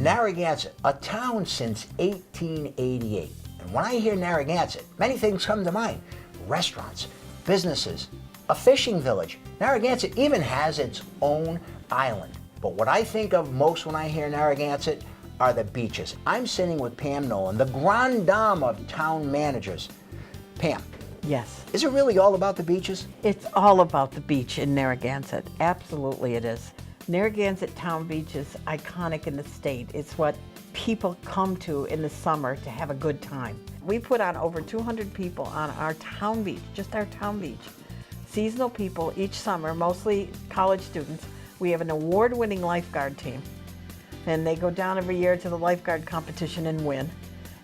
Narragansett, a town since 1888. And when I hear Narragansett, many things come to mind. Restaurants, businesses, a fishing village. Narragansett even has its own island. But what I think of most when I hear Narragansett are the beaches. I'm sitting with Pam Nolan, the grande dame of town managers. Pam. Yes. Is it really all about the beaches? It's all about the beach in Narragansett. Absolutely it is. Narragansett Town Beach is iconic in the state. It's what people come to in the summer to have a good time. We put on over 200 people on our town beach, just our town beach. Seasonal people each summer, mostly college students. We have an award-winning lifeguard team, and they go down every year to the lifeguard competition and win.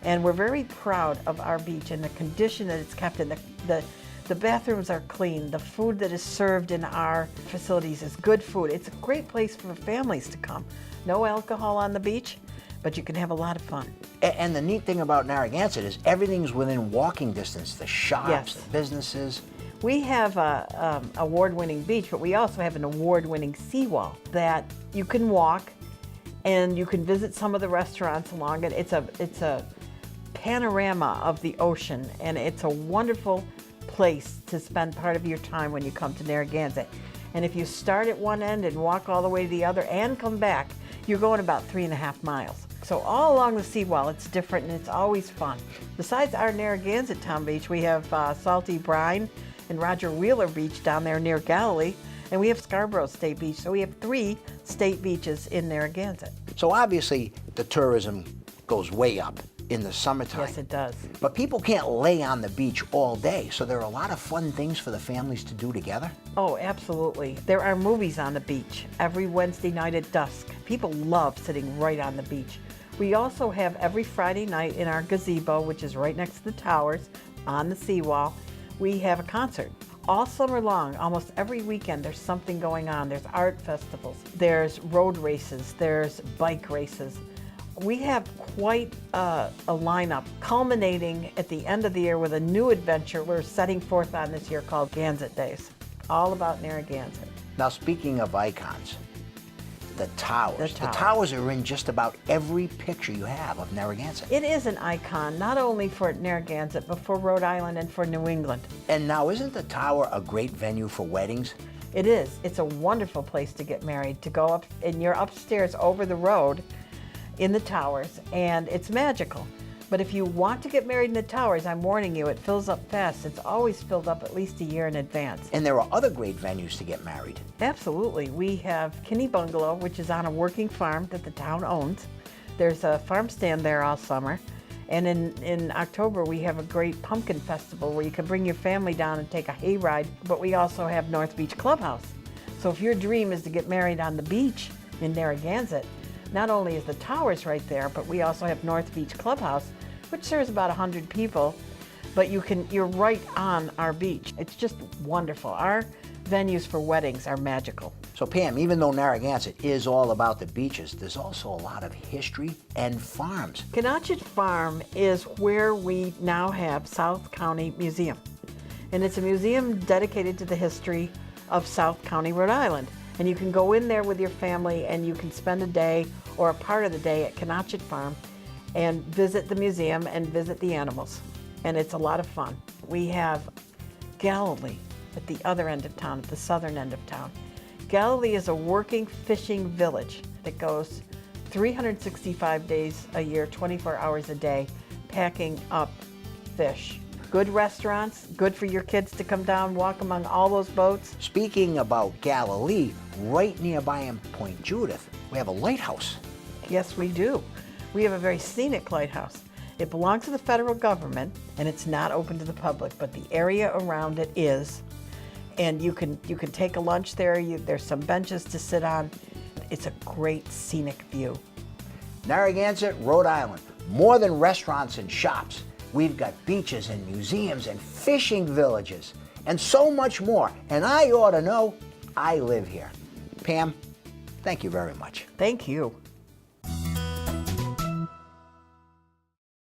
And we're very proud of our beach and the condition that it's kept in. The bathrooms are clean. The food that is served in our facilities is good food. It's a great place for families to come. No alcohol on the beach, but you can have a lot of fun. And the neat thing about Narragansett is everything's within walking distance. The shops, Yes. the businesses. We have a award-winning beach, but we also have an award-winning seawall that you can walk, and you can visit some of the restaurants along it. It's a panorama of the ocean, and it's a wonderful place to spend part of your time when you come to Narragansett. And if you start at one end and walk all the way to the other and come back, you're going about 3.5 miles. So all along the seawall, it's different and it's always fun. Besides our Narragansett Town Beach, we have Salty Brine and Roger Wheeler Beach down there near Galilee, and we have Scarborough State Beach. So we have 3 state beaches in Narragansett. So obviously the tourism goes way up in the summertime. Yes, it does. But people can't lay on the beach all day, so there are a lot of fun things for the families to do together. Oh, absolutely. There are movies on the beach every Wednesday night at dusk. People love sitting right on the beach. We also have every Friday night in our gazebo, which is right next to the towers on the seawall, we have a concert. All summer long, almost every weekend, there's something going on. There's art festivals, there's road races, there's bike races. We have quite a lineup, culminating at the end of the year with a new adventure we're setting forth on this year called Gansett Days, all about Narragansett. Now, speaking of icons, the towers. The The towers are in just about every picture you have of Narragansett. It is an icon, not only for Narragansett, but for Rhode Island and for New England. And now, isn't the tower a great venue for weddings? It is. It's a wonderful place to get married, to go up, and you're upstairs over the road in the towers, and it's magical. But if you want to get married in the towers, I'm warning you, it fills up fast. It's always filled up at least a year in advance. And there are other great venues to get married. Absolutely. We have Kinney Bungalow, which is on a working farm that the town owns. There's a farm stand there all summer. And in October, we have a great pumpkin festival where you can bring your family down and take a hayride. But we also have North Beach Clubhouse. So if your dream is to get married on the beach in Narragansett, not only is the towers right there, but we also have North Beach Clubhouse, which serves about 100 people, but you're right on our beach. It's just wonderful. Our venues for weddings are magical. So Pam, even though Narragansett is all about the beaches, there's also a lot of history and farms. Kinney Farm is where we now have South County Museum. And it's a museum dedicated to the history of South County, Rhode Island. And you can go in there with your family and you can spend a day or a part of the day at Kinney Farm and visit the museum and visit the animals. And it's a lot of fun. We have Galilee at the other end of town, at the southern end of town. Galilee is a working fishing village that goes 365 days a year, 24 hours a day, packing up fish. Good restaurants, good for your kids to come down, walk among all those boats. Speaking about Galilee, right nearby in Point Judith, we have a lighthouse. Yes, we do. We have a very scenic lighthouse. It belongs to the federal government and it's not open to the public, but the area around it is. And you can take a lunch there. There's some benches to sit on. It's a great scenic view. Narragansett, Rhode Island, more than restaurants and shops. We've got beaches and museums and fishing villages and so much more. And I ought to know, I live here. Pam, thank you very much. Thank you.